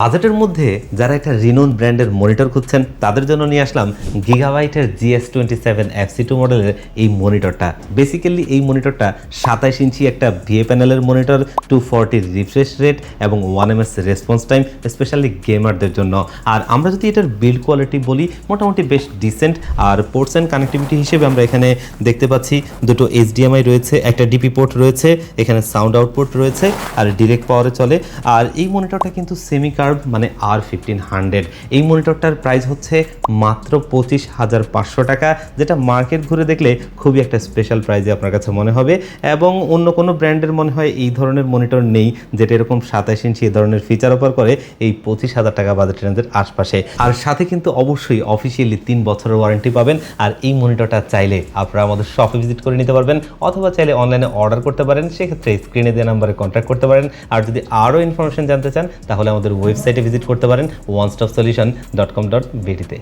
বাজেটের মধ্যে যারা একটা রিনোন ব্র্যান্ডের মনিটর খুঁজছেন তাদের জন্য নিয়ে আসলাম গিগাবাইটের GS27FC2 মডেলের এই মনিটরটা। বেসিক্যালি এই মনিটরটা 27 ইঞ্চি একটা ভিএ প্যানেলের মনিটর, 240 রিফ্রেশ রেট এবং 1ms রেসপন্স টাইম, স্পেশালি গেমারদের জন্য। আর আমরা যদি এটার বিল্ড কোয়ালিটি বলি, মোটামুটি বেশ ডিসেন্ট। আর পোর্টস অ্যান্ড কানেক্টিভিটি হিসেবে আমরা এখানে দেখতে পাচ্ছি দুটো HDMI রয়েছে, একটা ডিপি পোর্ট রয়েছে, এখানে সাউন্ড আউটপুট রয়েছে আর ডিরেক্ট পাওয়ারে চলে। আর এই মনিটরটা কিন্তু সেমি কার্ভ মানে R1500। এই মনিটরটার প্রাইস হচ্ছে মাত্র 25,500 টাকা, যেটা মার্কেট ঘুরে দেখলে খুবই একটা স্পেশাল প্রাইজে আপনার কাছে মনে হবে। এবং অন্য কোনো ব্র্যান্ডের মনে হয় এই ধরনের মনিটর নেই যেটা এরকম 27 ইঞ্চি এই ধরনের ফিচার অফার করে এই 25,000 টাকা বাজেট রেঞ্জের আশপাশে। আর সাথে কিন্তু অবশ্যই অফিসিয়ালি 3 বছরের ওয়ারেন্টি পাবেন। আর এই মনিটরটা চাইলে আপনারা আমাদের শপে ভিজিট করে নিতে পারবেন, অথবা চাইলে অনলাইনে অর্ডার করতে পারেন। সেক্ষেত্রে স্ক্রিনে দেওয়া নাম্বারে কন্ট্যাক্ট করতে পারেন। আর যদি আরও ইনফরমেশন জানতে চান তাহলে আমাদের ওয়েবসাইটে ভিজিট করতে পারেন onestopsolution.com.bt তে।